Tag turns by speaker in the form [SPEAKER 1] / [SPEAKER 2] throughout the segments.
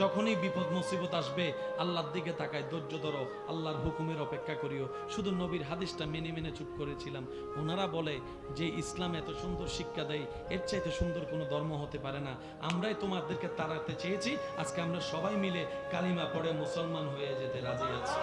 [SPEAKER 1] যখনই বিপদ মুসিবত আসবে আল্লাহর দিকে তাকায়, ধৈর্য ধরো, আল্লাহর হুকুমের অপেক্ষা করিও। শুধু নবীর হাদিসটা মেনে মেনে চুপ করেছিলাম। ওনারা বলে যে ইসলাম এত সুন্দর শিক্ষা দেয়, এর চাইতে সুন্দর কোনো ধর্ম হতে পারে না। আমরাই তোমাদেরকে তাড়াতে চেয়েছি, আজকে আমরা সবাই মিলে কালিমা পড়ে মুসলমান হয়ে যেতে রাজি আছি।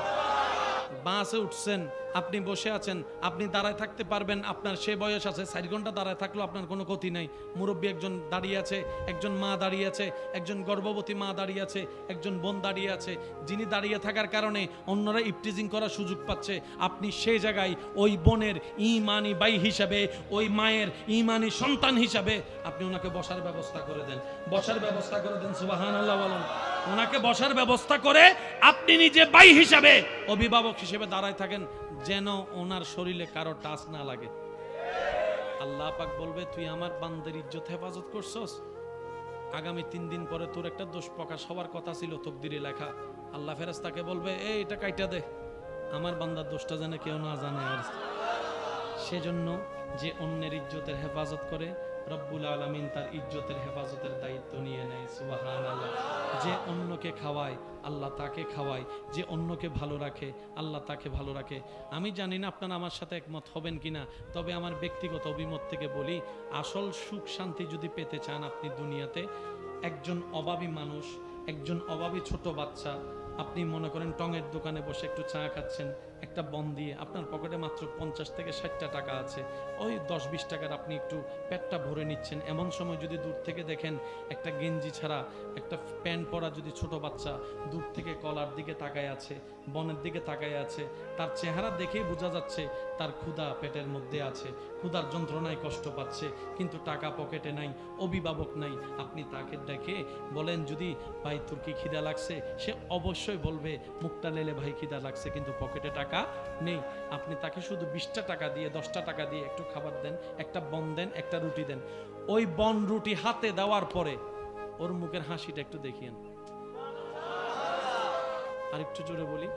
[SPEAKER 1] বাসে উঠছেন, আপনি বসে আছেন, আপনি দাঁড়ায় থাকতে পারবেন, আপনার সে বয়স আছে, 4 ঘন্টা দাঁড়ায় থাকলেও আপনার কোনো ক্ষতি নাই। মুরব্বী একজন দাঁড়িয়ে আছে, একজন মা দাঁড়িয়ে আছে, একজন গর্ভবতী মা দাঁড়িয়ে আছে, একজন বোন দাঁড়িয়ে আছে, যিনি দাঁড়িয়ে থাকার কারণে অন্যরা ইফটিজিং করার সুযোগ পাচ্ছে। আপনি সেই জায়গায় ওই বোনের ইমানি ভাই হিসাবে, ওই মায়ের ইমানি সন্তান হিসাবে আপনি ওনাকে বসার ব্যবস্থা করে দেন, বসার ব্যবস্থা করে দেন। সুবহানাল্লাহ বলেন। ওনাকে বসার ব্যবস্থা করে আপনি নিজে ভাই হিসাবে, অভিভাবক হিসেবে দাঁড়ায় থাকেন, যেন ওনার শরীরে কারো টাচ না লাগে। আল্লাহ পাক বলবে, তুই আমার বান্দার ইজ্জত হেফাজত করছস, আগামী 3 দিন পরে তোর একটা দোষ প্রকাশ হওয়ার কথা ছিল তকদিরে লেখা। আল্লাহ ফেরেশতাকে বলবে, এই এটা কাইটা দে, আমার বান্দার দোষটা যেন কেউ না জানে। আর সেজন্য যে অন্যের ইজ্জতের হেফাজত করে, রব্বুল আলামিন তার ইজ্জতের হেফাজতের দায়িত্ব নিয়ে নেয়। সুবহানাল্লাহ। যে অন্যকে খাওয়ায়, আল্লাহ তাকে খাওয়ায়। যে অন্যকে ভালো রাখে, আল্লাহ তাকে ভালো রাখে। আমি জানি না আপনারা আমার সাথে একমত হবেন কিনা, তবে আমার ব্যক্তিগত অভিমত থেকে বলি, আসল সুখ শান্তি যদি পেতে চান আপনি দুনিয়াতে, একজন অভাবী মানুষ, একজন অভাবী ছোট বাচ্চা, আপনি মনে করেন টঙের দোকানে বসে একটু চা খাচ্ছেন, একটা বন দিয়ে আপনার পকেটে মাত্র 50 থেকে 60টা টাকা আছে, ওই 10-20 টাকার আপনি একটু পেটটা ভরে নিচ্ছেন। এমন সময় যদি দূর থেকে দেখেন একটা গেঞ্জি ছাড়া, একটা প্যান্ট পরা যদি ছোট বাচ্চা দূর থেকে কলার দিকে তাকায় আছে, বনের দিকে তাকায় আছে, তার চেহারা দেখেই বোঝা যাচ্ছে তার ক্ষুধা পেটের মধ্যে আছে, ক্ষুধার যন্ত্রণায় কষ্ট পাচ্ছে, কিন্তু টাকা পকেটে নাই, অভিভাবক নাই। আপনি তাকে ডেকে বলেন, যদি ভাই তোর কি খিদা লাগছে, সে অবশ্যই বলবে মুখটা লেলে ভাই খিদা লাগছে, কিন্তু পকেটে টাকা নেই। আপনি তাকে শুধু 20টা টাকা দিয়ে, 10টা টাকা দিয়ে একটু খাবার দেন, একটা বন দেন, একটা রুটি দেন। ওই বন রুটি হাতে দেওয়ার পরে ওর মুখের হাসিটা একটু দেখিয়েন। আর একটু জোরে বলি,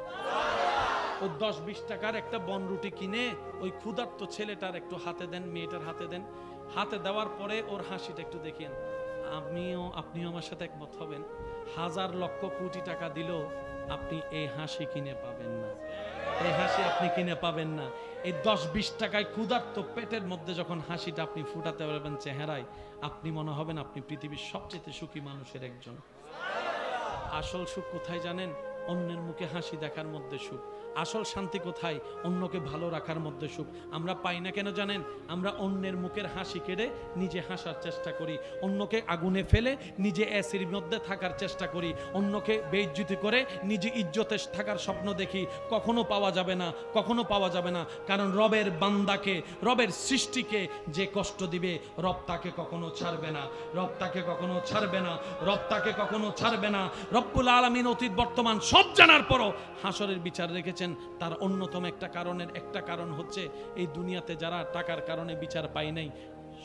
[SPEAKER 1] ওই 10-20 টাকার একটা বন রুটি কিনে ওই ক্ষুধার্ত ছেলেটার একটু হাতে দেন, মেয়েটার হাতে দেন। হাতে দেওয়ার পরে ওর হাসিটা একটু দেখিয়েন। আপনিও আমার সাথে একমত হবেন, 1000 লক্ষ কোটি টাকা দিলেও আপনি এই হাসি কিনে পাবেন না, এই হাসি আপনি কিনে পাবেন না। এই 10-20 টাকায় ক্ষুধার্ত পেটের মধ্যে যখন হাসিটা আপনি ফুটাতে পারবেন চেহারায়, আপনি মনে হবেন আপনি পৃথিবীর সবচেয়ে সুখী মানুষের একজন। আসল সুখ কোথায় জানেন? অন্যের মুখে হাসি দেখার মধ্যে সুখ। আসল শান্তি কোথায়? অন্যকে ভালো রাখার মধ্যে সুখ। আমরা পাই না কেন জানেন? আমরা অন্যের মুখের হাসি কেড়ে নিজে হাসার চেষ্টা করি, অন্যকে আগুনে ফেলে নিজে এসির মধ্যে থাকার চেষ্টা করি, অন্যকে বেইজ্জতি করে নিজে ইজ্জতে থাকার স্বপ্ন দেখি। কখনো পাওয়া যাবে না, কখনো পাওয়া যাবে না। কারণ রবের বান্দাকে, রবের সৃষ্টিকে যে কষ্ট দিবে, রব তাকে কখনো ছাড়বে না, রব তাকে কখনো ছাড়বে না, রব তাকে কখনো ছাড়বে না। রব্বুল আলামিন অতীত বর্তমান সব জানার পরও হাসরের বিচার রেখেছেন। তার অন্যতম একটা কারণ হচ্ছে, এই দুনিয়াতে যারা টাকার কারণে বিচার পায় নাই,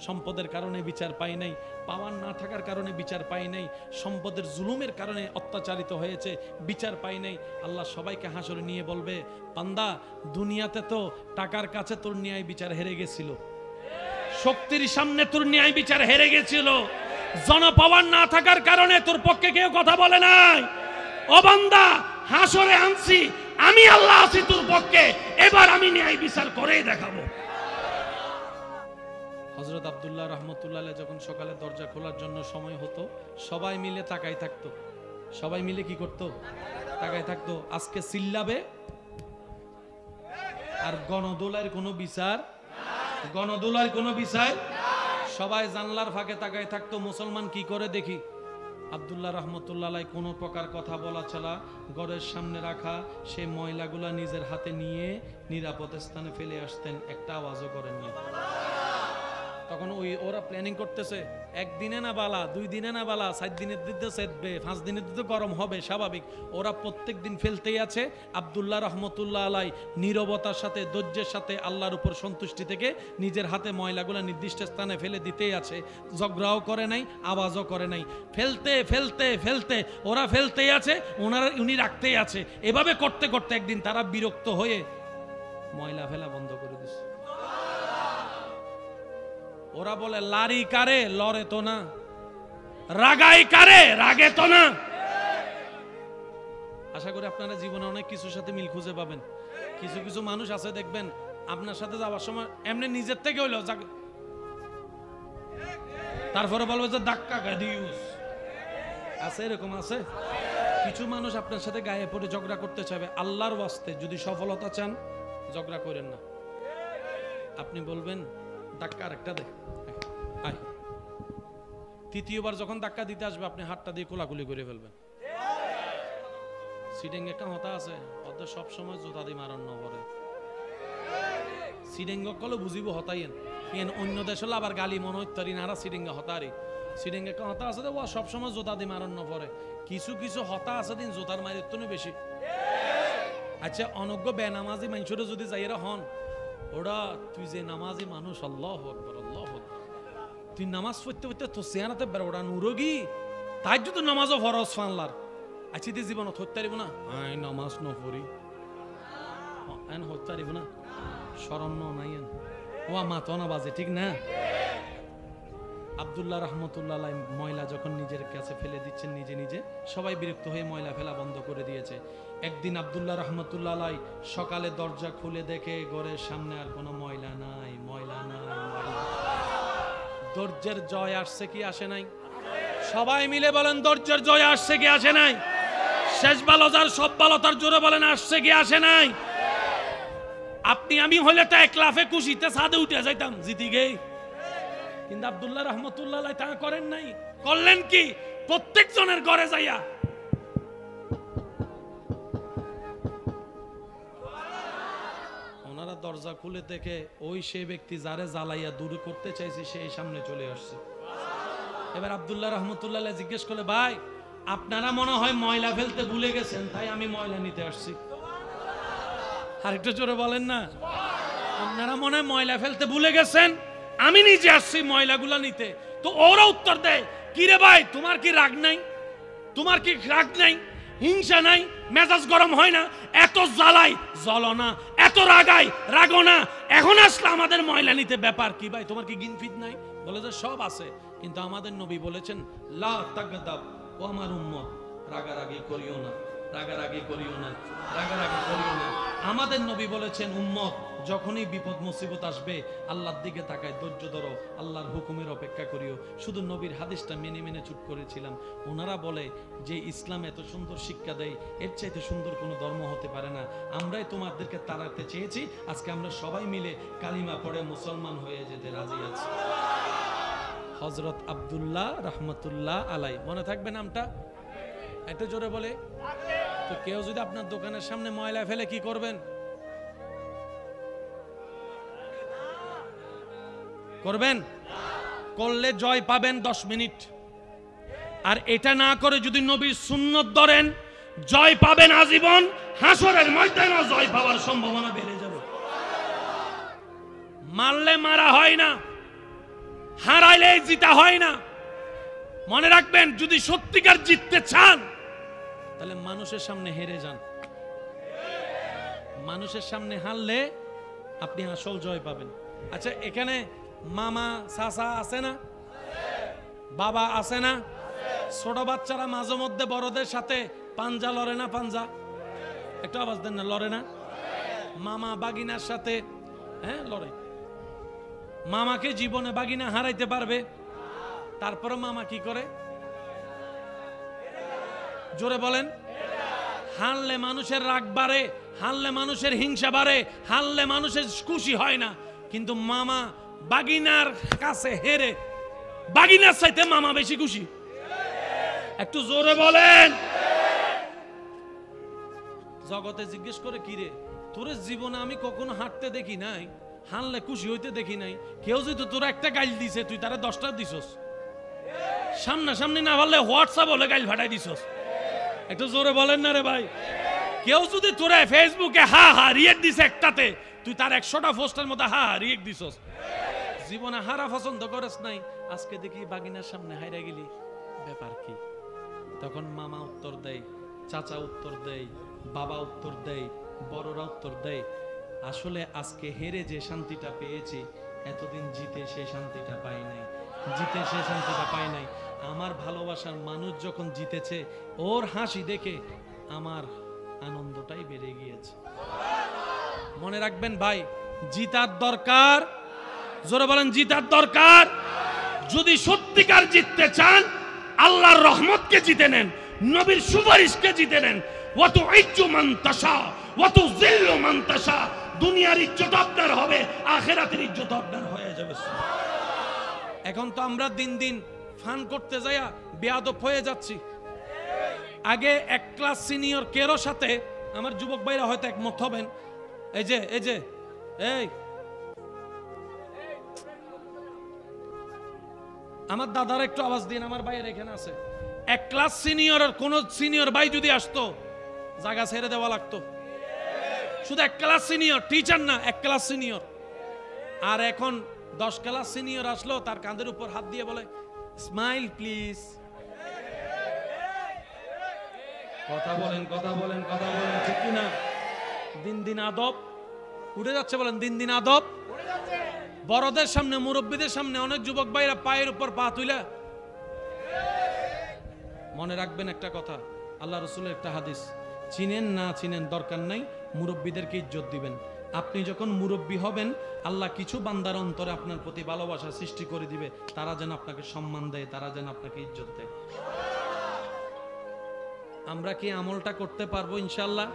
[SPEAKER 1] সম্পদের কারণে বিচার পায় নাই, পাওয়ার না থাকার কারণে বিচার পায় নাই, সম্পদের জুলুমের কারণে অত্যাচারিত হয়েছে, বিচার পায় নাই, আল্লাহ সবাইকে হাসরে নিয়ে বলবে, বান্দা দুনিয়াতে তো টাকার কাছে তোর ন্যায় বিচার হেরে গেছিল, শক্তির সামনে তোর ন্যায় বিচার হেরে গেছিল, জন পাওয়ার না থাকার কারণে তোর পক্ষে কেউ কথা বলে নাই। ও বান্দা, হাসরে আনছি আমি, আল্লাহ আছি তোর পক্ষে, এবার আমি ন্যায় বিচার করেই দেখাবো। হযরত আব্দুল্লাহ রাহমাতুল্লাহ আলাইহি যখন সকালে দরজা খোলার জন্য সময় হতো, সবাই মিলে তাকাই থাকতো। সবাই মিলে কি করতো? তাকাই থাকতো। আজকে চিল্লাবে আর গণদোলার কোনো বিচার, গণদোলার কোনো বিচার। সবাই জানলার ফাঁকে তাকাই থাকতো, মুসলমান কি করে দেখি। আব্দুল্লাহ রহমতুল্লাহ আলাইহি কোনো প্রকার কথা বলা ছাড়া ঘরের সামনে রাখা সেই ময়লাগুলা নিজের হাতে নিয়ে নিরাপদ স্থানে ফেলে আসতেন, একটা আওয়াজও করেননি। তখন ওরা প্ল্যানিং করতেছে, একদিনে না বালা, 2 দিনে না বালা, 4 দিনের দিতে সেটবে, 5 দিনের দিতে গরম হবে, স্বাভাবিক। ওরা প্রত্যেক দিন ফেলতেই আছে। আব্দুল্লাহ রহমতুল্লাহ আলাইহি নীরবতার সাথে, ধৈর্যের সাথে, আল্লাহর উপর সন্তুষ্টি থেকে নিজের হাতে ময়লাগুলো নির্দিষ্ট স্থানে ফেলে দিতেই আছে। ঝগড়াও করে নাই, আওয়াজও করে নাই। ফেলতে ফেলতে ফেলতে ওরা ফেলতেই আছে, উনি রাখতেই আছে। এভাবে করতে করতে একদিন তারা বিরক্ত হয়ে ময়লা ফেলা বন্ধ করে দিচ্ছে। ওরা বলে, লারি কারে, লড়ে তো না, রাগাই কারে, রাগে তো না। আশা করি আপনারা জীবনে অনেক কিছুর সাথে মিল খুঁজে পাবেন। কিছু কিছু মানুষ আছে দেখবেন আপনার সাথে যাওয়ার সময় এমনি নিজের থেকে হইলো তারপরে বলবে যে ধাক্কা গাদিউস আছে, এরকম আছে। কিছু মানুষ আপনার সাথে গায়ে পড়ে ঝগড়া করতে চাইবে। আল্লাহর ওয়াস্তে যদি সফলতা চান ঝগড়া করেন না। আপনি বলবেন ধাক্কা আরেকটা দে, আয়। তৃতীয়বার যখন ধাক্কা দিতে আসবে আপনি হাতটা দিয়ে কোলাকুলি করে ফেলবেন। সিডেং একটা হতা আছে, ওদের সবসময় জোতা দিয়ে মারণ নবরে সিডেঙ্গ কলে বুঝিব হতাইয়েন কেন অন্য দেশ হলে আবার গালি মনে হইতারি নারা সিডেঙ্গা হতারি। সিডেঙ্গে একটা হতা আছে ও সবসময় জোতা দিয়ে মারণ নপরে। কিছু কিছু হতা আছে দিন জোতার মারির তো বেশি। আচ্ছা অনজ্ঞ বেনামাজি মানুষরা যদি যাইরা হন ওরা তুই যে নামাজি মানুষ, আল্লাহু আকবার আল্লাহু আকবার, তুই নামাজ পড়তে পড়তে তো চেহারাতে বের ওরা নুরগি তাই যদি নামাজও ফরজ ফানলার। আচ্ছা তুই জীবন হত্যারিব না, আই নামাজ ন পড়ি এন হত্যারিব না, শরম নাই ও মাতো না বাজে, ঠিক না? আব্দুল্লাহ রহমতুল্লাহ ময়লা যখন নিজের কাছে ফেলে দিচ্ছেন নিজে নিজে, সবাই বিরক্ত হয়ে ময়লা ফেলা বন্ধ করে দিয়েছে। একদিন আব্দুল্লাহ রহমতুল্লাহ সকালে দরজা খুলে দেখে ঘরের সামনে আর কোনো ময়লা নাই, ময়লা নাই, ময়লা। ধৈর্যের জয় আসছে কি আসে নাই? সবাই মিলে বলেন ধৈর্যের জয় আসছে কি আসে নাই? শেষ ভালো যার সব ভালো তার জোরে বলেন আসছে কি আসে নাই? আপনি আমি হলে তো এক লাফে খুশিতে ছাদে উঠে যাইতাম জিতি গে, কিন্তু আব্দুল্লাহ রহমতুল্লাহ তা করেন নাই। করলেন কি? প্রত্যেক জনের ঘরে যাইয়া ওনারা দরজা খুলে দেখে ওই সে ব্যক্তি যারে জ্বালাইয়া দূর করতে চাইছে সেই সামনে চলে আসছে। এবার আব্দুল্লাহ রহমতুল্লাহ জিজ্ঞেস করলে ভাই আপনারা মনে হয় ময়লা ফেলতে ভুলে গেছেন, তাই আমি ময়লা নিতে আসছি। আরেকটু জোরে বলেন না, আপনারা মনে হয় ময়লা ফেলতে ভুলে গেছেন, আমি নিজে আসছি ময়লাগুলা নিতে। তো ওরা উত্তর দেয় কি রে ভাই তোমার কি রাগ নাই, তোমার কি রাগ নাই, হিংসা নাই, মেজাজ গরম হয় না, এত জ্বালাই জ্বলো না, এত রাগাই রাগো না, এখন আসলে আমাদের ময়লা নিতে ব্যাপার কি ভাই, তোমার কি গিনফিট নাই? বলে যে সব আছে, কিন্তু আমাদের নবী বলেছেন লা তাগদাব, ও আমার উম্মত রাগারাগি করিও না, রাগারাগি করিও না, রাগারাগি করিও না। আমাদের নবী বলেছেন উম্মত যখনই বিপদ মুসিবত আসবে আল্লাহর দিকে তাকায়, ধৈর্য ধরো, আল্লাহর হুকুমের অপেক্ষা করিও। শুধু নবীর হাদিসটা মেনে মেনে চুপ করেছিলাম। ওনারা বলে যে ইসলাম এত সুন্দর শিক্ষা দেয়, এর চাইতে সুন্দর কোনো ধর্ম হতে পারে না। আমরাই তোমাদেরকে তাড়াতে চেয়েছি, আজকে আমরা সবাই মিলে কালিমা পড়ে মুসলমান হয়ে যেতে রাজি আছি। হযরত আব্দুল্লাহ রহমতুল্লাহ আলাই, মনে থাকবে নামটা? একটু জোরে বলে। তো কেউ যদি আপনার দোকানের সামনে ময়লা ফেলে কি করবেন? করবেন? করলে জয় পাবেন 10 মিনিট, আর এটা না করে যদি নবীর সুন্নত ধরেন জয় পাবেন আজীবন। হাসরের ময়দানে জয় পাওয়ার সম্ভাবনা বেড়ে যাবে। মারলে মারা হয় না, হারাইলে জিতা হয় না। মনে রাখবেন যদি সত্যিকার জিততে চান তাহলে মানুষের সামনে হেরে যান। মানুষের সামনে হারলে আপনি আসল জয় পাবেন। আচ্ছা এখানে মামা চাচা আছে না, বাবা আছে না? ছোট বাচ্চারা মাঝে মধ্যে বড়দের সাথে পাঞ্জা লড়ে না? পাঞ্জা একটু আওয়াজ দেন না, লড়ে না? মামা বাগিনার সাথে হ্যাঁ লড়ে। মামাকে জীবনে বাগিনা হারাইতে পারবে? তারপরে মামা কি করে? জোরে বলেন। হারলে মানুষের রাগ বাড়ে, হারলে মানুষের হিংসা বাড়ে, হারলে মানুষের খুশি হয় না। কিন্তু মামা বাগিনার কাছে হেরে বাগিনার চাইতে মামা বেশি খুশি। একটু জোরে বলেন। জগতে জিজ্ঞেস করে কি রে তোর জীবনে আমি কখনো হাঁটতে দেখি নাই, হারলে খুশি হইতে দেখি নাই। কেউ যদি তোরা একটা গাইল দিছে তুই তারা 10টা দিছস, সামনাসামনি না পারলে হোয়াটসঅ্যাপ হলে গাইল ফাটাই দিছস। একটু জোরে বলেন না রে ভাই। কেউ যদি তোরা ফেসবুকে হা হা রিয়েক্ট দিছে একটাতে, তুই তার 100টা পোস্টের মধ্যে হা হা রিয়েক্ট দিছস। জীবনে হারা পছন্দ করিস নাই, আজকে দেখি বাগিনার সামনে হাইরা গেলি, ব্যাপার কি? তখন মামা উত্তর দেয়, চাচা উত্তর দেয়, বাবা উত্তর দেয়, বড়রা উত্তর দেয় আসলে আজকে হেরে যে শান্তিটা পেয়েছি এতদিন জিতে সে শান্তিটা পাই নাই, জিতে সে শান্তিটা পাই নাই। আমার ভালোবাসার মানুষ যখন জিতেছে ওর হাসি দেখে আমার আনন্দটাই বেড়ে গিয়েছে। মনে রাখবেন ভাই, জিতার দরকার, জোরে বলেন জিতার দরকার। যদি সত্যিকার জিততে চান, আল্লাহর রহমতকে জিতে নেন, নবীর সুপারিশকে জিতে নেন। ওয়াতু ইজ্জু মান তাশা ওয়াতু যিল্লু মান তাশা। দুনিয়ার ইজ্জত আপনার হবে, আখিরাতের ইজ্জত আপনার হয়ে যাবে। এখন তো আমরা দিন দিন ফান করতে যাইয়া বেয়াদব হয়ে যাচ্ছি। আগে এক ক্লাস সিনিয়র কেরো সাথে, আমার যুবক ভাইরা হয়তো একমত হবেন, এই যে এই আমার দাদার একটু আওয়াজ দিন, আমার ভাইয়ের এখানে আছে। এক ক্লাস সিনিয়র আর কোন সিনিয়র ভাই যদি আসতো, জায়গা ছেড়ে দেওয়া লাগতো। শুধু এক ক্লাস সিনিয়র, টিচার না, এক ক্লাস সিনিয়র। আর এখন 10 ক্লাস সিনিয়র আসলো, তার কাঁধের উপর হাত দিয়ে বলে স্মাইল প্লিজ। কথা বলেন ঠিক কিনা? দিন দিন আদব উঠে যাচ্ছে, বলেন দিন দিন আদব। বড়দের সামনে, মুরব্বীদের সামনে অনেক যুবক ভাইরা পায়ের উপর পা তুইলা। মনে রাখবেন একটা কথা, আল্লাহ রাসূলের একটা হাদিস, চিনেন না চিনেন দরকার নাই, মুরব্বীদেরকে ইজ্জত দিবেন। আপনি যখন মুরব্বী হবেন, আল্লাহ কিছু বান্দার অন্তরে আপনার প্রতি ভালোবাসা সৃষ্টি করে দিবে, তারা যেন আপনাকে সম্মান দেয়, তারা যেন আপনাকে ইজ্জত দেয়। আমরা কি আমলটা করতে পারবো ইনশাআল্লাহ?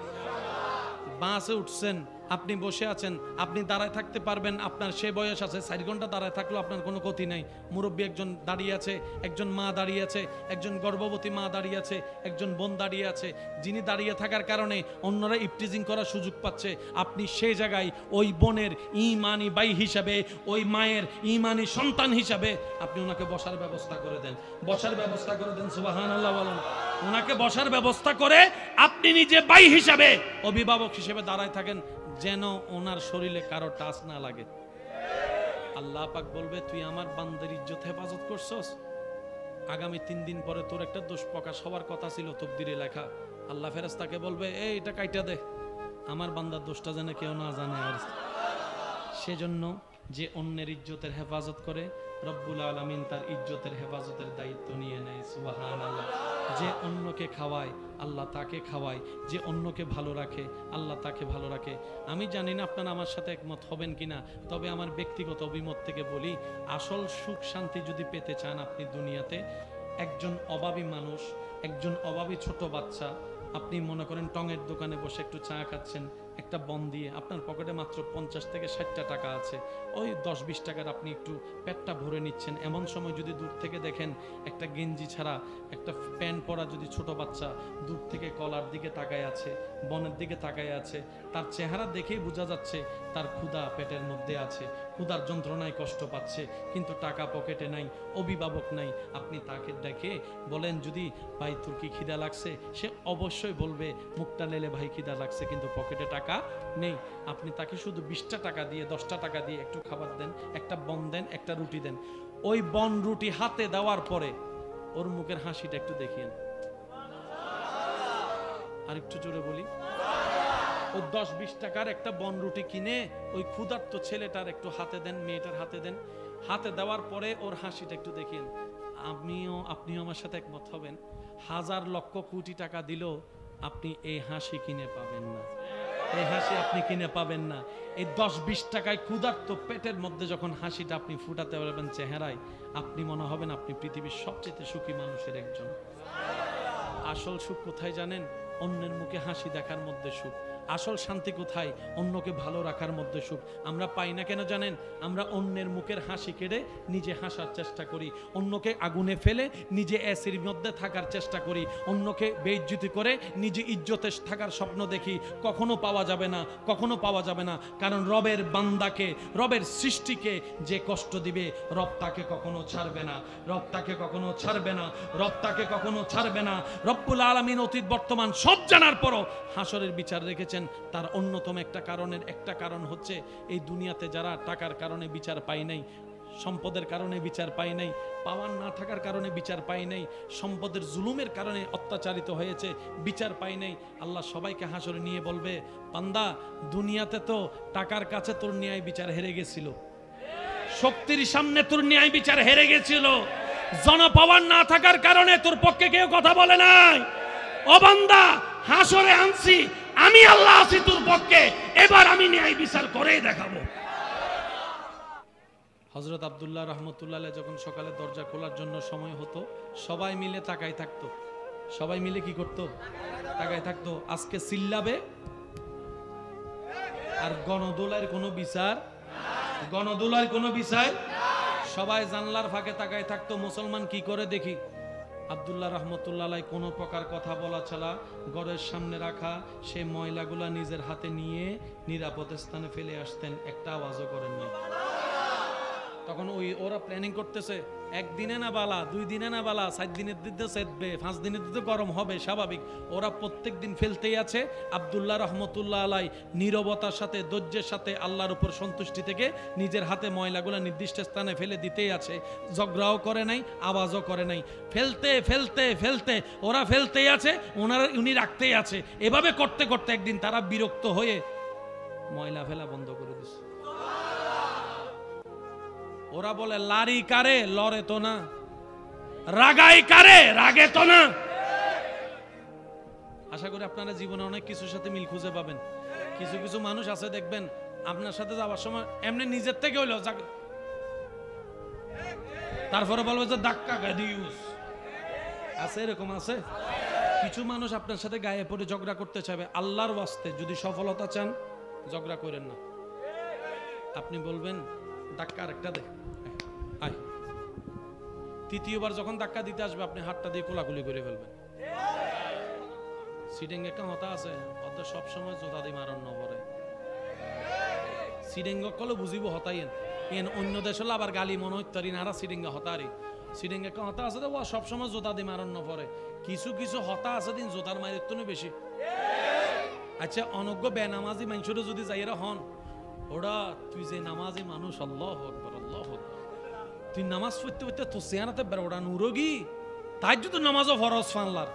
[SPEAKER 1] বাসে উঠছেন, আপনি বসে আছেন, আপনি দাঁড়ায় থাকতে পারবেন, আপনার সে বয়স আছে, 4 ঘন্টা দাঁড়ায় থাকলেও আপনার কোনো ক্ষতি নাই। মুরব্বী একজন দাঁড়িয়ে আছে, একজন মা দাঁড়িয়ে আছে, একজন গর্ভবতী মা দাঁড়িয়ে আছে, একজন বোন দাঁড়িয়ে আছে, যিনি দাঁড়িয়ে থাকার কারণে অন্যরা ইফটিজিং করার সুযোগ পাচ্ছে। আপনি সেই জায়গায় ওই বোনের ঈমানি ভাই হিসাবে, ওই মায়ের ঈমানি সন্তান হিসাবে আপনি ওনাকে বসার ব্যবস্থা করে দেন, বসার ব্যবস্থা করে দেন। সুবহানাল্লাহ বলেন। ওনাকে বসার ব্যবস্থা করে আপনি নিজে ভাই হিসাবে, অভিভাবক হিসেবে দাঁড়ায় থাকেন, যেন ওনার শরীরে কারো টাচ না লাগে। আল্লাহ পাক বলবে, তুই আমার বান্দার ইজ্জত হেফাজত করছস, আগামী 3 দিন পরে তোর একটা দোষ প্রকাশ হওয়ার কথা ছিল তকদিরে লেখা। আল্লাহ ফেরেশতাকে বলবে, এই এটা কাইটা দে, আমার বান্দার দোষটা যেন কেউ না জানে। আর সেজন্য যে অন্যের ইজ্জতের হেফাজত করে, রব্বুল আলামিন তার ইজ্জতের হেফাজতের দায়িত্ব নিয়ে নেয়। সুবহানাল্লাহ। যে অন্যকে খাওয়ায়, আল্লাহ তাকে খাওয়ায়। যে অন্যকে ভালো রাখে, আল্লাহ তাকে ভালো রাখে। আমি জানি না আপনারা আমার সাথে একমত হবেন কিনা, তবে আমার ব্যক্তিগত অভিমত থেকে বলি, আসল সুখ শান্তি যদি পেতে চান আপনি দুনিয়াতে, একজন অভাবী মানুষ, একজন অভাবী ছোট বাচ্চা, আপনি মনে করেন টঙের দোকানে বসে একটু চা খাচ্ছেন, একটা বন দিয়ে আপনার পকেটে মাত্র 50 থেকে 60টা টাকা আছে, ওই 10-20 টাকার আপনি একটু পেটটা ভরে নিচ্ছেন। এমন সময় যদি দূর থেকে দেখেন একটা গেঞ্জি ছাড়া একটা প্যান্ট পরা যদি ছোট বাচ্চা দূর থেকে কলার দিকে তাকায় আছে, বনের দিকে তাকায় আছে, তার চেহারা দেখেই বোঝা যাচ্ছে তার ক্ষুধা পেটের মধ্যে আছে, ক্ষুধার যন্ত্রণায় কষ্ট পাচ্ছে, কিন্তু টাকা পকেটে নাই, অভিভাবক নাই। আপনি তাকে দেখে বলেন, যদি ভাই তোর কি খিদা লাগছে, সে অবশ্যই বলবে মুখটা লেলে ভাই খিদা লাগছে, কিন্তু পকেটে টাকা নেই। আপনি তাকে শুধু 20টা টাকা দিয়ে, 10টা টাকা দিয়ে একটু খাবার দেন, একটা বন দেন, একটা রুটি দেন। ওই বন রুটি হাতে দেওয়ার পরে ওর মুখের হাসিটা একটু দেখিয়েন। আর একটু জোরে বলি, ও 10-20 টাকার একটা বন রুটি কিনে ওই ক্ষুধার্ত ছেলেটার একটু হাতে দেন, মেয়েটার হাতে দেন। হাতে দেওয়ার পরে ওর হাসিটা একটু দেখেন। আপনিও আমার সাথে একমত হবেন, 1000 লক্ষ কোটি টাকা দিলেও আপনি এই হাসি কিনে পাবেন না, এই হাসি আপনি কিনে পাবেন না। এই 10-20 টাকায় ক্ষুধার্ত পেটের মধ্যে যখন হাসিটা আপনি ফুটাতে পারবেন চেহারায়, আপনি মনে হবেন আপনি পৃথিবীর সবচেয়ে সুখী মানুষের একজন। আসল সুখ কোথায় জানেন? অন্যের মুখে হাসি দেখার মধ্যে সুখ। আসল শান্তি কোথায়? অন্যকে ভালো রাখার মধ্যে সুখ। আমরা পাই না কেন জানেন? আমরা অন্যের মুখের হাসি কেড়ে নিজে হাসার চেষ্টা করি, অন্যকে আগুনে ফেলে নিজে এসির মধ্যে থাকার চেষ্টা করি, অন্যকে বেইজ্জতি করে নিজে ইজ্জতে থাকার স্বপ্ন দেখি। কখনো পাওয়া যাবে না, কখনো পাওয়া যাবে না। কারণ রবের বান্দাকে, রবের সৃষ্টিকে যে কষ্ট দিবে, রব তাকে কখনো ছাড়বে না, রব তাকে কখনো ছাড়বে না, রব তাকে কখনো ছাড়বে না। রব্বুল আলামিন অতীত বর্তমান সব জানার পরও হাসরের বিচার রেখেছেন। তার অন্যতম একটা কারণ হচ্ছে, এই দুনিয়াতে যারা টাকার কারণে বিচার পায় নাই, সম্পদের কারণে বিচার পায় নাই, পাওয়ার না থাকার কারণে বিচার পায় নাই, সম্পদের জুলুমের কারণে অত্যাচারিত হয়েছে, বিচার পায় নাই, আল্লাহ সবাইকে হাসরে নিয়ে বলবে, বান্দা দুনিয়াতে তো টাকার কাছে তোর ন্যায় বিচার হেরে গেছিল, শক্তির সামনে তোর ন্যায় বিচার হেরে গেছিল, জন পাওয়ার না থাকার কারণে তোর পক্ষে কেউ কথা বলে নাই, ও বান্দা, হাসরে আনছি আমি, আল্লাহ আছি তোর পক্ষে, এবার আমি ন্যায় বিচার করেই দেখাবো। হযরত আব্দুল্লাহ রহমতুল্লাহ আলাইহি যখন সকালে দরজা খোলার জন্য সময় হতো, সবাই মিলে তাকাই থাকতো। সবাই মিলে কি করতো? তাকাই থাকতো। আজকে চিল্লাবে আর গণদোলার কোনো বিচার, গণদোলার কোনো বিচার। সবাই জানলার ফাঁকে তাকাই থাকতো, মুসলমান কি করে দেখি। আব্দুল্লাহ রহমতুল্লাহ আলাইহি কোনো প্রকার কথা বলা ছাড়া ঘরের সামনে রাখা সেই ময়লাগুলা নিজের হাতে নিয়ে নিরাপদ স্থানে ফেলে আসতেন, একটা আওয়াজও করেননি। তখন ওরা প্ল্যানিং করতেছে, একদিনে না বালা, 2 দিনে না বালা, 4 দিনের দিতে সেদবে, 5 দিনের দিতে গরম হবে, স্বাভাবিক। ওরা প্রত্যেক দিন ফেলতেই আছে। আব্দুল্লাহ রহমতুল্লাহ আলাইহি নীরবতার সাথে, ধৈর্যের সাথে, আল্লাহর উপর সন্তুষ্টি থেকে নিজের হাতে ময়লাগুলা নির্দিষ্ট স্থানে ফেলে দিতেই আছে। ঝগড়াও করে নাই, আওয়াজও করে নাই। ফেলতে ফেলতে ফেলতে ওরা ফেলতেই আছে, উনি রাখতেই আছে। এভাবে করতে করতে একদিন তারা বিরক্ত হয়ে ময়লা ফেলা বন্ধ করে দিচ্ছে। ওরা বলে, লারি কারে লড়ে তো না, রাগাই কারে রাগে তো না। আশা করি আপনারা জীবনে অনেক কিছুর সাথে মিল খুঁজে পাবেন। কিছু কিছু মানুষ আছে দেখবেন আপনার সাথে যাওয়ার সময় এমনি নিজের থেকে হইলো, তারপরে বলবে যে ধাক্কা গাদিউস আছে, এরকম আছে। কিছু মানুষ আপনার সাথে গায়ে পড়ে ঝগড়া করতে চাইবে। আল্লাহর ওয়াস্তে যদি সফলতা চান, ঝগড়া করেন না। আপনি বলবেন ধাক্কা আরেকটা দে, আয়। তৃতীয়বার যখন ধাক্কা দিতে আসবে, আপনি হাতটা দিয়ে কোলাকুলি করে ফেলবেন। সিডেং একটা হতা আছে, ওদের সবসময় জোতা দিয়ে মারণ নপরে। সিডেঙ্গ কলে বুঝিব হতাইন, অন্য দেশ হলে আবার গালি মনে হইতারি না, সিডেঙ্গা হতারি। সিডেং একটা হতা আছে, ও সবসময় জোতা দিয়ে মারণ নপরে। কিছু কিছু হতা আছে দিন জোতার মারির তো বেশি। আচ্ছা, অনজ্ঞ বেনামাজি মানুষের যদি যাইরা হন, ওরা তুই যে নামাজি মানুষ, আল্লাহু আকবার আল্লাহু আকবার, তুই নামাজ পড়তে পড়তে তো চেহারাতে বের ওরা নুরগি, তাই যদি নামাজও ফরজ ফানলার।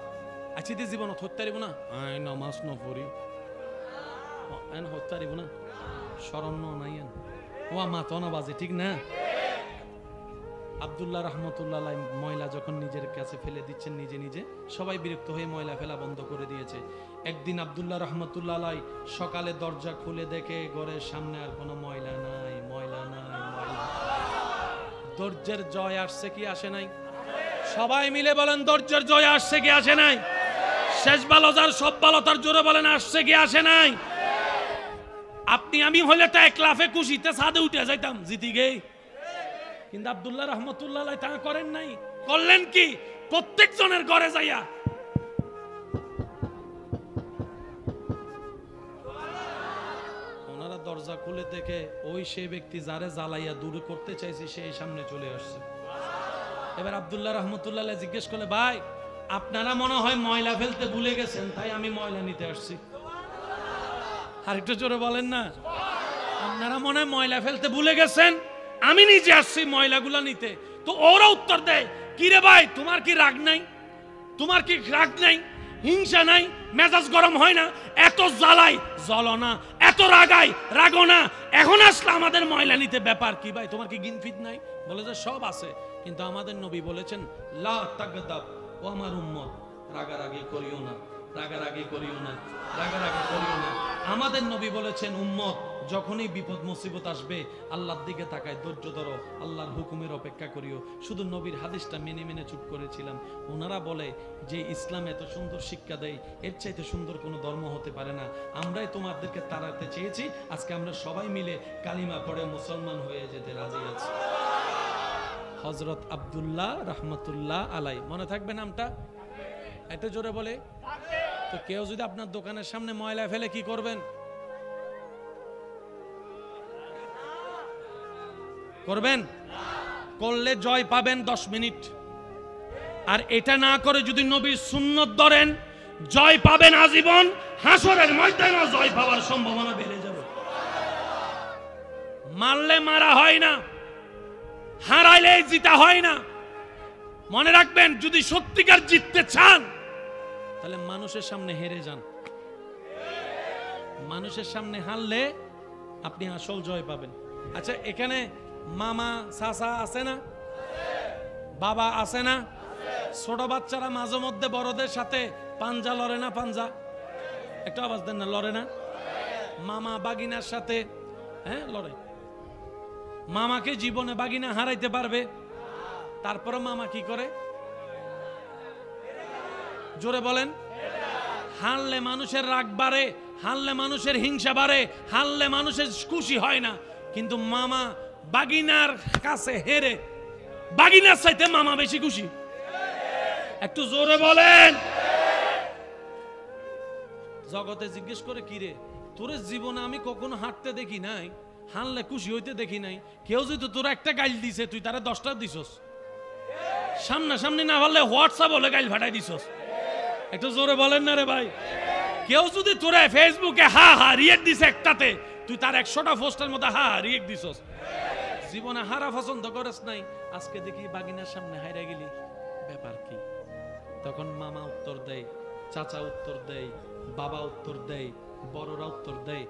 [SPEAKER 1] আচ্ছা, তুই জীবনত হতে পারিব না, আই নামাজ ন পড়ি এন হতে পারিব না, শরণ নাই এন ও মাতো না বাজে, ঠিক না? আব্দুল্লাহ রহমতুল্লাহ আলাইহি ময়লা যখন নিজের কাছে ফেলে দিচ্ছেন নিজে নিজে, সবাই বিরক্ত হয়ে ময়লা ফেলা বন্ধ করে দিয়েছে। একদিন আব্দুল্লাহ রহমতুল্লাহ আলাইহি সকালে দরজা খুলে দেখে ঘরের সামনে আর কোনো ময়লা নাই, ময়লা নাই, ময়লা। ধৈর্যের জয় আসছে কি আসে নাই? সবাই মিলে বলেন, ধৈর্যের জয় আসছে কি আসে নাই? শেষ ভালো যার সব ভালো তার, জোরে বলেন আসছে কি আসে নাই? আপনি আমি হলে তো এক লাফে খুশিতে ছাদে উঠে যাইতাম জিতি গেই, কিন্তু আব্দুল্লাহ রহমতুল্লাহ আলাইহি তা করেন নাই। করলেন কি? প্রত্যেক জনের ঘরে যাইয়া ওনারা দরজা খুলে দেখে ওই সেই ব্যক্তি যারে জ্বালাইয়া দূরে করতে চাইছে সেই সামনে চলে আসছে। এবার আব্দুল্লাহ রহমতুল্লাহ আলাইহি জিজ্ঞেস করলে, ভাই আপনারা মনে হয় ময়লা ফেলতে ভুলে গেছেন, তাই আমি ময়লা নিতে আসছি। আর একটু জোরে বলেন না, আপনারা মনে হয় ময়লা ফেলতে ভুলে গেছেন, আমি নিজে আসছি ময়লাগুলা নিতে। তো ওরা উত্তর দেয়, কি রে ভাই, তোমার কি রাগ নাই? তোমার কি রাগ নাই, হিংসা নাই, মেজাজ গরম হয় না? এত জ্বালাই জ্বলো না, এত রাগাই রাগো না, এখন আসলে আমাদের ময়লা নিতে, ব্যাপার কি ভাই? তোমার কি গিনফিট নাই? বলে যে সব আছে, কিন্তু আমাদের নবী বলেছেন, লা তাগদাব, ও আমার উম্মত, রাগারাগি করিও না, রাগারাগি করিও না, রাগারাগি করিও না। আমাদের নবী বলেছেন, উম্মত যখনই বিপদ মুসিবত আসবে আল্লাহর দিকে তাকায়, ধৈর্য ধরো, আল্লাহর হুকুমের অপেক্ষা করিও। শুধু নবীর হাদিসটা মেনে মেনে চুপ করেছিলাম। ওনারা বলে যে ইসলাম এত সুন্দর শিক্ষা দেয়, এর চাইতে সুন্দর কোনো ধর্ম হতে পারে না। আমরাই তোমাদেরকে তাড়াতে চেয়েছি, আজকে আমরা সবাই মিলে কালিমা পড়ে মুসলমান হয়ে যেতে রাজি আছি। হযরত আব্দুল্লাহ রহমতুল্লাহ আলাইহি, মনে থাকবে নামটা? এত জোরে বলে। তো কেউ যদি আপনার দোকানের সামনে ময়লা ফেলে কি করবেন? করবেন? করলে জয় পাবেন 10 মিনিট, আর এটা না করে যদি নবীর সুন্নত ধরেন জয় পাবেন আজীবন। হাসরের ময়দানে জয় পাওয়ার সম্ভাবনা বেড়ে যাবে। মারলে মারা হয় না, হারাইলে জিতা হয় না। মনে রাখবেন, যদি সত্যিকার জিততে চান তাহলে মানুষের সামনে হেরে যান। মানুষের সামনে হারলে আপনি আসল জয় পাবেন। আচ্ছা, এখানে মামা চাচা আছে না? বাবা আছে না? ছোট বাচ্চারা মাঝে মধ্যে বড়দের সাথে পাঞ্জা লড়ে না? পাঞ্জা একটা আওয়াজ দেন না, লড়ে না? মামা বাগিনার সাথে লড়ে। মামাকে জীবনে বাগিনা হারাইতে পারবে? তারপরে মামা কি করে? জোরে বলেন। হারলে মানুষের রাগ বাড়ে, হারলে মানুষের হিংসা বাড়ে, হারলে মানুষের খুশি হয় না। কিন্তু মামা বাগিনার কাছে হেরে বাগিনার চাইতে মামা বেশি খুশি। একটু জোরে বলেন। জগতে জিজ্ঞেস করে, কি রে তোর জীবনে আমি কখনো হাঁটতে দেখি নাই, হারলে খুশি হইতে দেখি নাই। কেউ যদি তোর একটা গাইল দিছে তুই তারা 10টা দিছস, সামনাসামনি না পারলে হোয়াটসঅ্যাপ হলে গাইল ফাটাই দিছস। একটু জোরে বলেন না রে ভাই। কেউ যদি তোরা ফেসবুকে হা হা রিয়েক্ট দিছে একটাতে, তুই তার 100টা পোস্টের মধ্যে হা হা রিয়েক্ট দিছস। জীবনে হারা পছন্দ করিস নাই, আজকে দেখি বাগিনার সামনে হাইরা গেলি, ব্যাপার কি? তখন মামা উত্তর দেয়, চাচা উত্তর দেয়, বাবা উত্তর দেয়, বড়রা উত্তর দেয়,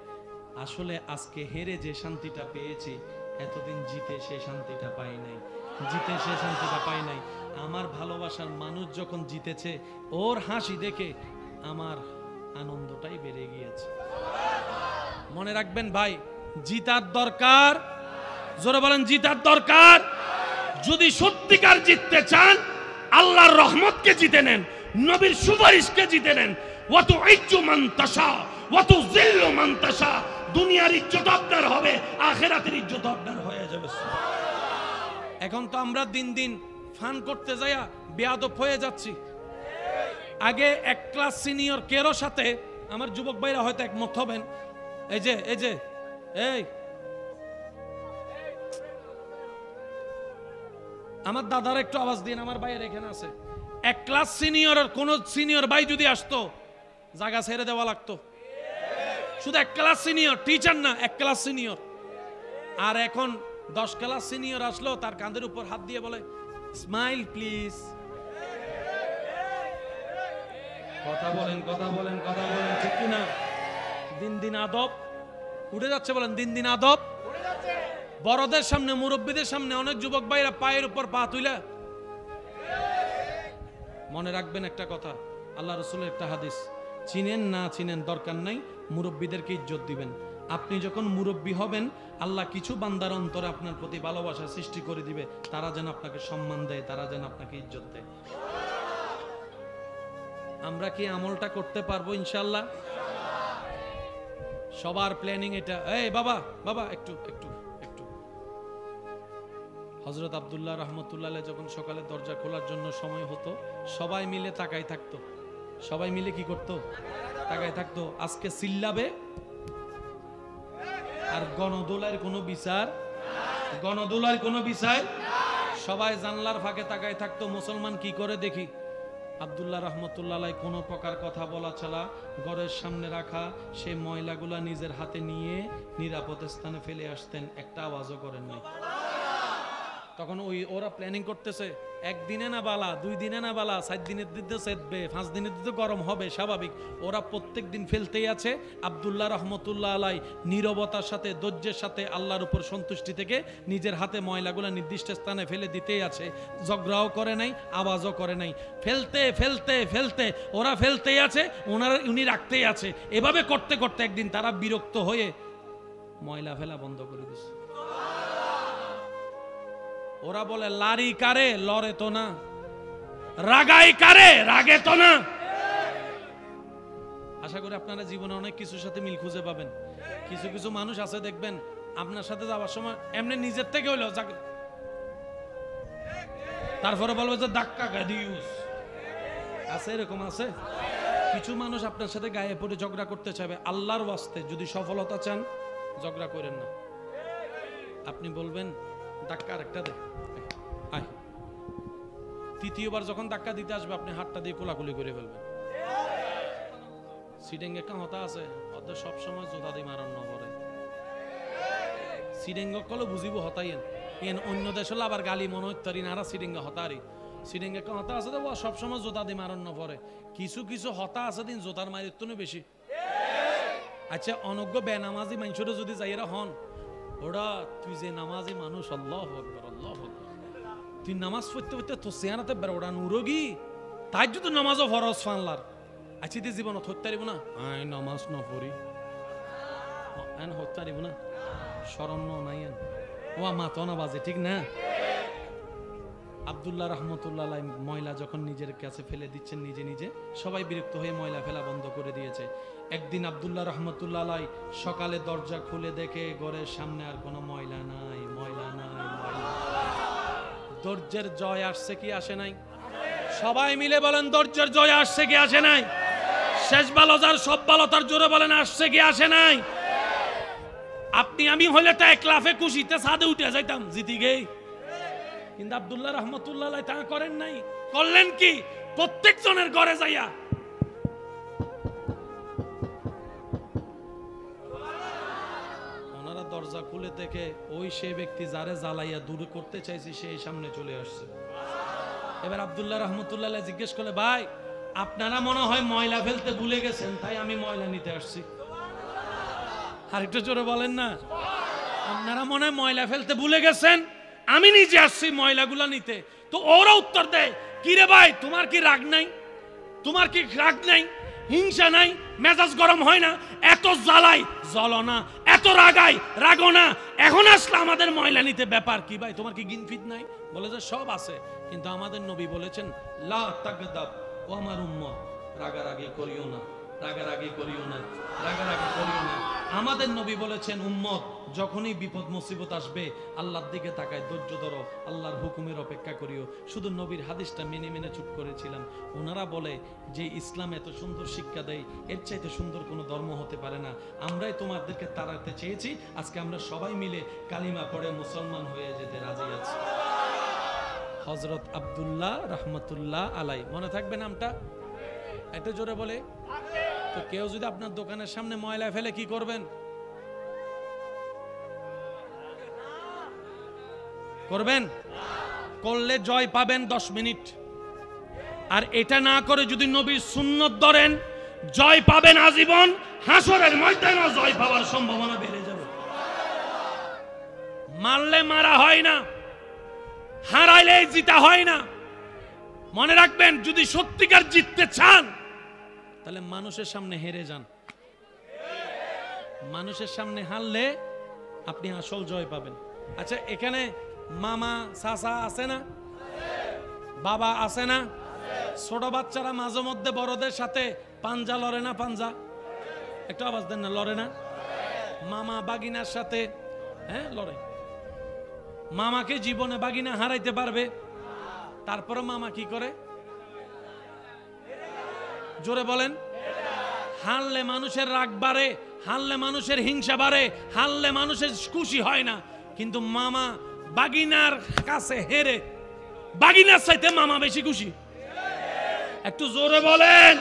[SPEAKER 1] আসলে আজকে হেরে যে শান্তিটা পেয়েছি, এতদিন জিতে সে শান্তিটা পাই নাই, জিতে সে শান্তিটা পাই নাই। আমার ভালোবাসার মানুষ যখন জিতেছে, ওর হাসি দেখে আমার আনন্দটাই বেড়ে গিয়েছে। মনে রাখবেন ভাই, জিতার দরকার। জোরে বলেন, জিতার দরকার। যদি সত্যিকার জিততে চান, আল্লাহর রহমতকে জিতে নেন, নবীর সুপারিশকে জিতে নেন। ওয়াতু ইজ্জু মান তাশা ওয়াতু যিল্লু মান তাশা। দুনিয়ার ইজ্জত আপনার হবে, আখিরাতের ইজ্জত আপনার হয়ে যাবে। এখন তো আমরা দিন দিন ফান করতে যাইয়া বেয়াদব হয়ে যাচ্ছি। আগে এক ক্লাস সিনিয়র কেরো সাথে, আমার যুবক ভাইরা হয়তো একমত হবেন, এই আমার দাদার একটু আওয়াজ দিন, আমার ভাইয়ের এখানে আছে। এক ক্লাস সিনিয়র, কোন সিনিয়র ভাই যদি আসতো, জায়গা ছেড়ে দেওয়া লাগতো। শুধু এক ক্লাস সিনিয়র, টিচার না, এক ক্লাস সিনিয়র। আর এখন 10 ক্লাস সিনিয়র আসলো, তার কাঁধের উপর হাত দিয়ে বলে, স্মাইল প্লিজ। কথা বলেন, কথা বলেন, কথা বলেন, ঠিক কিনা? দিন দিন আদব উঠে যাচ্ছে। বলেন, দিন দিন আদব। বড়দের সামনে, মুরব্বীদের সামনে অনেক যুবক ভাইরা পায়ের উপর পা তুইলা। মনে রাখবেন একটা কথা, আল্লাহ রাসূলের একটা হাদিস, চিনেন না চিনেন দরকার নাই, মুরব্বীদেরকে ইজ্জত দিবেন। আপনি যখন মুরব্বী হবেন, আল্লাহ কিছু বান্দার অন্তরে আপনার প্রতি ভালোবাসা সৃষ্টি করে দিবে, তারা যেন আপনাকে সম্মান দেয়, তারা যেন আপনাকে ইজ্জত দেয়। আমরা কি আমলটা করতে পারবো ইনশাআল্লাহ? সবার প্ল্যানিং এটা। এই বাবা বাবা একটু একটু একটু হযরত আব্দুল্লাহ রাহমাতুল্লাহ আলাইহি যখন সকালে দরজা খোলার জন্য সময় হতো, সবাই মিলে তাকাই থাকতো। সবাই মিলে কি করতো? তাকাই থাকতো। আজকে চিল্লাবে আর গণদোলার কোনো বিচার, গণদোলার কোনো বিচার। সবাই জানলার ফাঁকে তাকাই থাকতো, মুসলমান কি করে দেখি। আব্দুল্লাহ রাহমাতুল্লাহ আলাইহি কোনো প্রকার কথা বলা ছাড়া ঘরের সামনে রাখা সেই ময়লাগুলা নিজের হাতে নিয়ে নিরাপদ স্থানে ফেলে আসতেন, একটা আওয়াজও করেন নাই। তখন ওরা প্ল্যানিং করতেছে, একদিনে না বালা, 2 দিনে না বালা, 4 দিনের দিতে সেদবে, 5 দিনের দিতে গরম হবে, স্বাভাবিক। ওরা প্রত্যেক দিন ফেলতেই আছে। আব্দুল্লাহ রাহমাতুল্লাহ আলাইহি নীরবতার সাথে, ধৈর্যের সাথে, আল্লাহর উপর সন্তুষ্টি থেকে নিজের হাতে ময়লাগুলো নির্দিষ্ট স্থানে ফেলে দিতেই আছে। ঝগড়াও করে নাই, আওয়াজও করে নাই। ফেলতে ফেলতে ফেলতে ওরা ফেলতেই আছে, উনি রাখতেই আছে। এভাবে করতে করতে একদিন তারা বিরক্ত হয়ে ময়লা ফেলা বন্ধ করে দিচ্ছে। ওরা বলে, লারি কারে, লড়ে তো না, রাগাই কারে, রাগে তো না। আশা করি আপনারা জীবনে অনেক কিছুর সাথে মিল খুঁজে পাবেন। কিছু কিছু মানুষ আছে দেখবেন, আপনার সাথে যাওয়ার সময় এমনি নিজের থেকে হইলো, তারপরে বলবো যে ধাক্কা দিউস আছে, এরকম আছে। কিছু মানুষ আপনার সাথে গায়ে পড়ে ঝগড়া করতে চাইবে। আল্লাহর ওয়াস্তে যদি সফলতা চান, ঝগড়া করেন না। আপনি বলবেন, ধাক্কা আরেকটা দে, আয়। তৃতীয়বার যখন ধাক্কা দিতে আসবে, আপনি হাতটা দিয়ে কোলাকুলি করে ফেলবেন। সিডেঙ্গে একটা হতা আছে, ওদের সবসময় জোতা দিয়ে মারান নগরে। সিডেঙ্গ কলে বুঝিব হতাইয়েন, এন অন্য দেশ হলে আবার গালি মনে হতারি না, সিডেঙ্গে হতারি। সিডেঙ্গে একটা হতা আছে, ও সবসময় জোতা দিয়ে মারান নপরে। কিছু কিছু হতা আছে দিন জোতার মারির তো বেশি। আচ্ছা, অনজ্ঞ বেনামাজি মানুষরা যদি যাইরা হন, ওরা তুই যে নামাজি মানুষ, আল্লাহু আকবার, আল্লাহু আকবার, তুই নামাজ পড়তে পড়তে তো চেহারাতে বের ওরা নুরগি, তাই যদি নামাজও ফরজ ফানলার, আছিতে জীবন হত্যারিব না আই নামাজ ন পড়ি আইন হত্যারিব না শরম নাই ও মাতো না বাজে ঠিক না। আব্দুল্লাহ রহমতুল্লাহ ময়লা যখন নিজের কাছে ফেলে দিচ্ছেন নিজে নিজে, সবাই বিরক্ত হয়ে ময়লা ফেলা বন্ধ করে দিয়েছে। একদিন আব্দুল্লাহ রহমতুল্লাহ সকালে দরজা খুলে দেখে ঘরের সামনে আর কোনো ময়লা নাই, ময়লা নাই, ময়লা। ধৈর্যের জয় আসছে কি আসে নাই? সবাই মিলে বলেন ধৈর্যের জয় আসছে কি আসে নাই? শেষ ভালো যার সব ভালো তার জোরে বলেন আসছে কি আসে নাই? আপনি আমি হইলে তো এক লাফে খুশিতে ছাদে উঠে যাইতাম জিতি গেই, কিন্তু আব্দুল্লাহ রহমতুল্লাহ তা করেন নাই। করলেন কি? প্রত্যেক জনের ঘরে যাইয়া ওনারা দরজা খুলে দেখে ওই সে ব্যক্তি যারে জ্বালাইয়া দূর করতে চাইছি সেই সামনে চলে আসছে। এবার আব্দুল্লাহ রহমতুল্লাহ জিজ্ঞেস করলে, ভাই আপনারা মনে হয় ময়লা ফেলতে ভুলে গেছেন, তাই আমি ময়লা নিতে আসছি। আর একটু জোরে বলেন না। আপনারা মনে হয় ময়লা ফেলতে ভুলে গেছেন, আমি নিজে আসছি ময়লাগুলা নিতে। তো ওরা উত্তর দেয়, কি রে ভাই তোমার কি রাগ নাই? তোমার কি রাগ নাই, হিংসা নাই, মেজাজ গরম হয় না? এত জ্বালাই জ্বলো না, এত রাগাই রাগো না, এখন আসলে আমাদের ময়লা নিতে, ব্যাপার কি ভাই? তোমার কি গিনফিট নাই? বলে যে সব আছে, কিন্তু আমাদের নবী বলেছেন লা তাগদাব, ও আমার উম্মত রাগারাগি করিও না, রাগারাগি করিও না, রাগারাগি করিও না। আমাদের নবী বলেছেন উম্মত যখনই বিপদ মুসিবত আসবে আল্লাহর দিকে তাকায়, ধৈর্য ধরো, আল্লাহর হুকুমের অপেক্ষা করিও। শুধু নবীর হাদিসটা মেনে মেনে চুপ করেছিলাম। ওনারা বলে যে ইসলাম এত সুন্দর শিক্ষা দেয়, এর চাইতে সুন্দর কোনো ধর্ম হতে পারে না। আমরাই তোমাদেরকে তাড়াতে চেয়েছি, আজকে আমরা সবাই মিলে কালিমা পড়ে মুসলমান হয়ে যেতে রাজি আছি। হযরত আব্দুল্লাহ রহমতুল্লাহ আলাই, মনে থাকবে নামটা? একটা জোরে বলে। তো কেউ যদি আপনার দোকানের সামনে ময়লা ফেলে কি করবেন? করবেন? করলে জয় পাবেন 10 মিনিট। আর এটা না করে যদি নবীর সুন্নত ধরেন জয় পাবেন আজীবন। হাসরের ময়দানে জয় পাওয়ার সম্ভাবনা বেড়ে যাবে। মারলে মারা হয় না, হারাইলে জিতা হয় না। মনে রাখবেন, যদি সত্যিকার জিততে চান তাহলে মানুষের সামনে হেরে যান। মানুষের সামনে হারলে আপনি আসল জয় পাবেন। আচ্ছা, এখানে মামা চাচা আছে না? বাবা আছে না? ছোট বাচ্চারা মাঝে মধ্যে বড়দের সাথে পাঞ্জা লড়ে না? পাঞ্জা একটু আওয়াজ দেন না, লড়ে না? মামা বাগিনার সাথে লড়ে। মামাকে জীবনে বাগিনা হারাইতে পারবে? তারপরে মামা কি করে? জোরে বলেন। হারলে মানুষের রাগ বাড়ে, হারলে মানুষের হিংসা বাড়ে, হারলে মানুষের খুশি হয় না। কিন্তু মামা বাগিনার কাছে হেরে বাগিনার চাইতে মামা বেশি খুশি। একটু জোরে বলেন।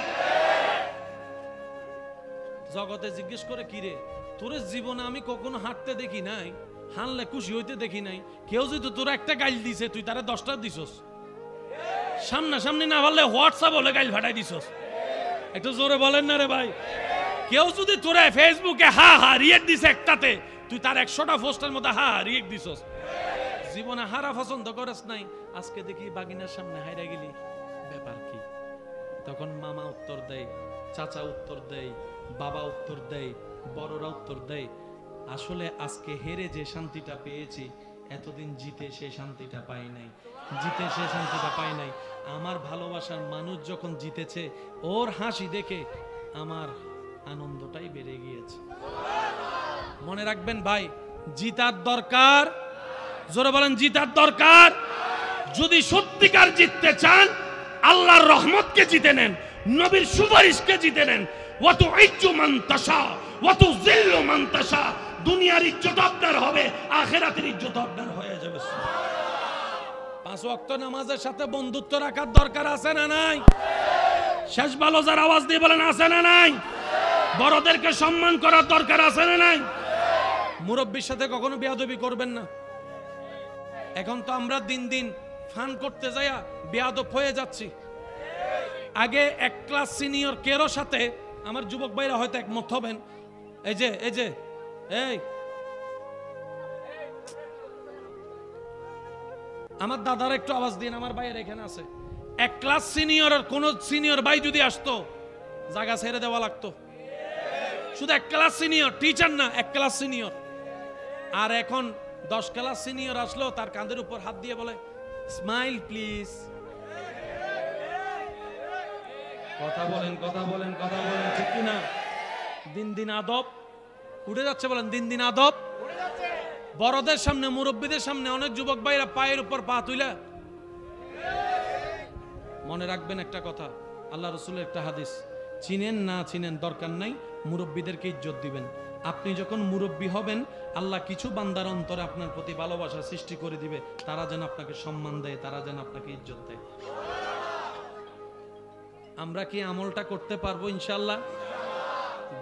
[SPEAKER 1] জগতে জিজ্ঞেস করে, কি রে তোর জীবনে আমি কখনো হাঁটতে দেখি নাই, হারলে খুশি হইতে দেখি নাই। কেউ যদি তোর একটা গাইল দিছে তুই তারা 10টা দিছস, সামনাসামনি না পারলে হোয়াটসঅ্যাপ হলে গাইল ফাটাই দিছস। একটু জোরে বলেন না রে ভাই। কেউ যদি তোরা ফেসবুকে হা হা রিয়েক্ট দিছে একটাতে, তুই তার 100টা পোস্টের মধ্যে হা হা রিয়েক্ট দিছস। জীবনে হারা পছন্দ করিস নাই, আজকে দেখি বাগিনার সামনে হাইরা গেলি, ব্যাপার কি? তখন মামা উত্তর দেয়, চাচা উত্তর দেয়, বাবা উত্তর দেয়, বড়রা উত্তর দেয়, আসলে আজকে হেরে যে শান্তিটা পেয়েছি এতদিন জিতে সে শান্তিটা পাই নাই, জিতে সে শান্তিটা পাই নাই। আমার ভালোবাসার মানুষ যখন জিতেছে ওর হাসি দেখে আমার আনন্দটাই বেড়ে গিয়েছে। মনে রাখবেন ভাই, জিতার দরকার। জোরে বলেন, জিতার দরকার। যদি সত্যিকার জিততে চান আল্লাহর রহমতকে জিতে নেন, নবীর সুপারিশকে জিতে নেন। ওয়া তুইজ্জু মান তাশা ওয়া তুযিল্লু মান তাশা। দুনিয়ার ইজ্জত আপনার হবে, আখিরাতের ইজ্জত আপনার হয়ে যাবে। 5 ওয়াক্ত নামাজের সাথে বন্ধুত্ব রাখার দরকার আছে না নাই? শেষ ভালো যার আওয়াজ দিয়ে বলেন আছে না নাই? বড়দেরকে সম্মান করার দরকার আছে না নাই? মুরব্বির সাথে কখনো বেয়াদবি করবেন না। এখন তো আমরা দিন দিন ফান করতে যাইয়া বেয়াদব হয়ে যাচ্ছি। আগে এক ক্লাস সিনিয়র কেরো সাথে আমার যুবক ভাইরা হয়তো একমত হবেন, এই যে এই আমার দাদার একটু আওয়াজ দিন, আমার ভাইয়ের এখানে আছে। এক ক্লাস সিনিয়র, কোন সিনিয়র ভাই যদি আসতো জায়গা ছেড়ে দেওয়া লাগতো। শুধু 1 ক্লাস সিনিয়র, টিচার না, 1 ক্লাস সিনিয়র। আর এখন 10 ক্লাস সিনিয়র আসলো, তার কাঁধের উপর হাত দিয়ে বলে স্মাইল প্লিজ। কথা বলেন, কথা বলেন, কথা বলেন, ঠিক কিনা? দিন দিন আদব উঠে যাচ্ছে, বলেন দিন দিন আদব। বড়দের সামনে, মুরব্বীদের সামনে অনেক যুবক ভাইরা পায়ের উপর পা তুইলা। মনে রাখবেন একটা কথা, আল্লাহ রসুলের একটা হাদিস, চিনেন না চিনেন দরকার নাই, মুরব্বীদেরকে ইজ্জত দিবেন। আপনি যখন মুরব্বী হবেন, আল্লাহ কিছু বান্দার অন্তরে আপনার প্রতি ভালোবাসা সৃষ্টি করে দিবে, তারা যেন আপনাকে সম্মান দেয়, তারা যেন আপনাকে ইজ্জত দেয়। আমরা কি আমলটা করতে পারবো ইনশাআল্লাহ?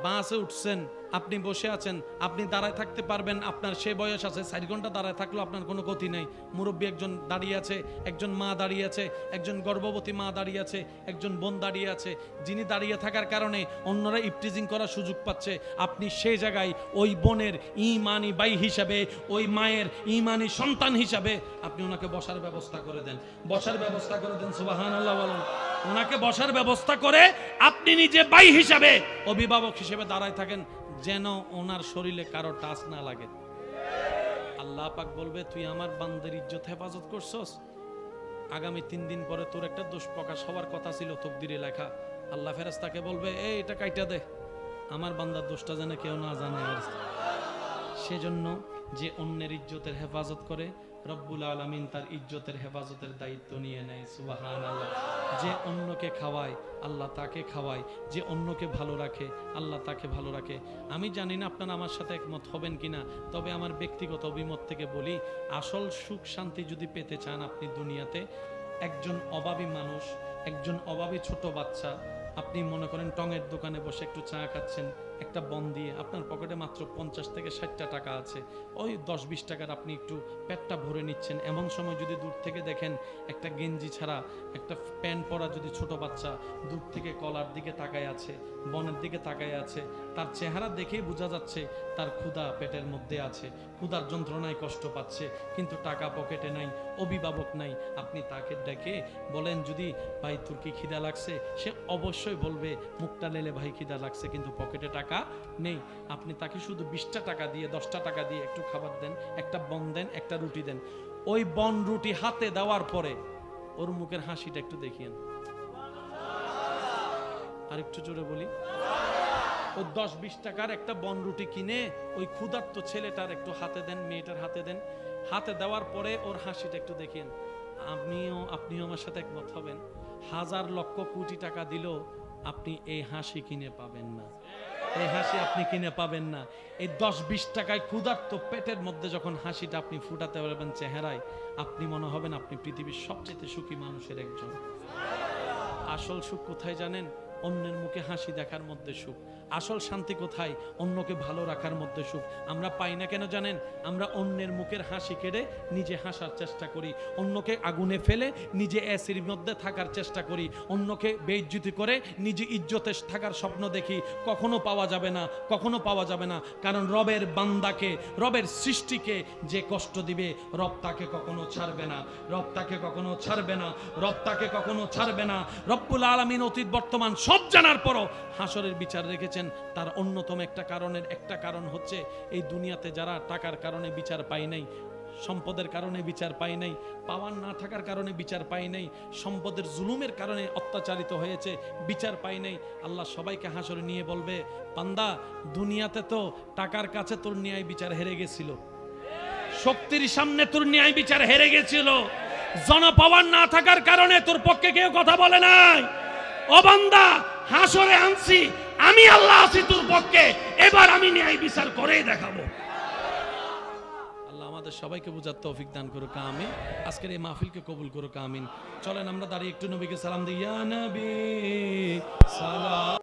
[SPEAKER 1] বাসে উঠছেন, আপনি বসে আছেন, আপনি দাঁড়ায় থাকতে পারবেন, আপনার সে বয়স আছে, 4 ঘন্টা দাঁড়ায় থাকলেও আপনার কোনো ক্ষতি নাই। মুরব্বী একজন দাঁড়িয়ে আছে, একজন মা দাঁড়িয়ে আছে, একজন গর্ভবতী মা দাঁড়িয়ে আছে, একজন বোন দাঁড়িয়ে আছে, যিনি দাঁড়িয়ে থাকার কারণে অন্যরা ইফটিজিং করার সুযোগ পাচ্ছে। আপনি সেই জায়গায় ওই বোনের ঈমানি ভাই হিসাবে, ওই মায়ের ঈমানি সন্তান হিসাবে আপনি ওনাকে বসার ব্যবস্থা করে দেন, বসার ব্যবস্থা করে দেন। সুবহানাল্লাহ বলেন। ওনাকে বসার ব্যবস্থা করে আপনি নিজে ভাই হিসাবে, অভিভাবক হিসেবে দাঁড়ায় থাকেন, যেন ওনার শরীরে কারো টাচ না লাগে। আল্লাহ পাক বলবে, তুই আমার বান্দার ইজ্জত হেফাজত করছস, আগামী 3 দিন পরে তোর একটা দোষ প্রকাশ হওয়ার কথা ছিল, তকদিরে লেখা। আল্লাহ ফেরেশতাকে বলবে, এই এটা কাইটা দে, আমার বান্দার দোষটা যেন কেউ না জানে। সেজন্য যে অন্যের ইজ্জতের হেফাজত করে, রব্বুল আলামিন তার ইজ্জতের হেফাজতের দায়িত্ব নিয়ে নেয়। সুবহানাল্লাহ। যে অন্যকে খাওয়ায়, আল্লাহ তাকে খাওয়ায়। যে অন্যকে ভালো রাখে, আল্লাহ তাকে ভালো রাখে। আমি জানি না আপনারা আমার সাথে একমত হবেন কিনা, তবে আমার ব্যক্তিগত অভিমত থেকে বলি, আসল সুখ শান্তি যদি পেতে চান আপনি দুনিয়াতে, একজন অভাবী মানুষ, একজন অভাবী ছোট বাচ্চা, আপনি মনে করেন টঙের দোকানে বসে একটু চা খাচ্ছেন, একটা বন দিয়ে আপনার পকেটে মাত্র 50 থেকে 60টা টাকা আছে, ওই 10-20 টাকার আপনি একটু পেটটা ভরে নিচ্ছেন। এমন সময় যদি দূর থেকে দেখেন একটা গেঞ্জি ছাড়া, একটা প্যান্ট পরা যদি ছোট বাচ্চা দূর থেকে কলার দিকে তাকায় আছে, বনের দিকে তাকায় আছে, তার চেহারা দেখেই বোঝা যাচ্ছে তার ক্ষুধা পেটের মধ্যে আছে, ক্ষুধার যন্ত্রণায় কষ্ট পাচ্ছে, কিন্তু টাকা পকেটে নাই, অভিভাবক নাই। আপনি তাকে ডেকে বলেন, যদি ভাই তোর কি খিদা লাগছে, সে অবশ্যই বলবে মুখটা লেলে ভাই খিদা লাগছে, কিন্তু পকেটে টাকা নেই। আপনি তাকে শুধু 20টা টাকা দিয়ে, 10টা টাকা দিয়ে একটু খাবার দেন, একটা বন দেন, একটা রুটি দেন। ওই বন রুটি হাতে দেওয়ার পরে ওর মুখের হাসিটা একটু দেখিয়েন। আর একটু জোরে বলি, ও 10-20 টাকার একটা বন রুটি কিনে ওই ক্ষুধার্ত ছেলেটার একটু হাতে দেন, মেয়েটার হাতে দেন। হাতে দেওয়ার পরে ওর হাসিটা একটু দেখেন। আপনিও আমার সাথে একমত হবেন, 1000 লক্ষ কোটি টাকা দিলেও আপনি এই হাসি কিনে পাবেন না, এই হাসি আপনি কিনে পাবেন না। এই 10-20 টাকায় ক্ষুধার্ত পেটের মধ্যে যখন হাসিটা আপনি ফুটাতে পারবেন চেহারায়, আপনি মনে হবেন আপনি পৃথিবীর সবচেয়ে সুখী মানুষের একজন। আসল সুখ কোথায় জানেন? অন্যের মুখে হাসি দেখার মধ্যে সুখ। আসল শান্তি কোথায়? অন্যকে ভালো রাখার মধ্যে সুখ। আমরা পাই না কেন জানেন? আমরা অন্যের মুখের হাসি কেড়ে নিজে হাসার চেষ্টা করি, অন্যকে আগুনে ফেলে নিজে এসির মধ্যে থাকার চেষ্টা করি, অন্যকে বেইজ্জতি করে নিজে ইজ্জতে থাকার স্বপ্ন দেখি। কখনো পাওয়া যাবে না, কখনো পাওয়া যাবে না। কারণ রবের বান্দাকে, রবের সৃষ্টিকে যে কষ্ট দিবে, রব তাকে কখনো ছাড়বে না, রব তাকে কখনো ছাড়বে না, রব তাকে কখনো ছাড়বে না। রব্বুল আলামিন অতীত বর্তমান সব জানার পরও হাসরের বিচার রেখেছেন। তার অন্যতম একটা কারণ হচ্ছে এই দুনিয়াতে যারা টাকার কারণে বিচার পায় নাই, সম্পদের কারণে বিচার পায় নাই, পাওয়ার না থাকার কারণে বিচার পায় নাই, সম্পদের জুলুমের কারণে অত্যাচারিত হয়েছে, বিচার পায় নাই। আল্লাহ সবাইকে হাসরে নিয়ে বলবে, বান্দা দুনিয়াতে তো টাকার কাছে তোর ন্যায় বিচার হেরে গেছিল, শক্তির সামনে তোর ন্যায় বিচার হেরে গেছিল, জনপাওয়ার না থাকার কারণে তোর পক্ষে কেউ কথা বলে নাই। ও বান্দা, হাসরে আনছি আমি, আল্লাহ আছি তোর পক্ষে, এবার আমি ন্যায় বিচার করেই দেখাবো। আল্লাহ আমাদের সবাইকে বুঝার তৌফিক দান করুক, আমিন। আজকের এই মাহফিলকে কবুল করুক, আমিন। চলেন আমরা দাঁড়িয়ে একটু নবীকে সালাম দিই। ইয়া নবী সালাম।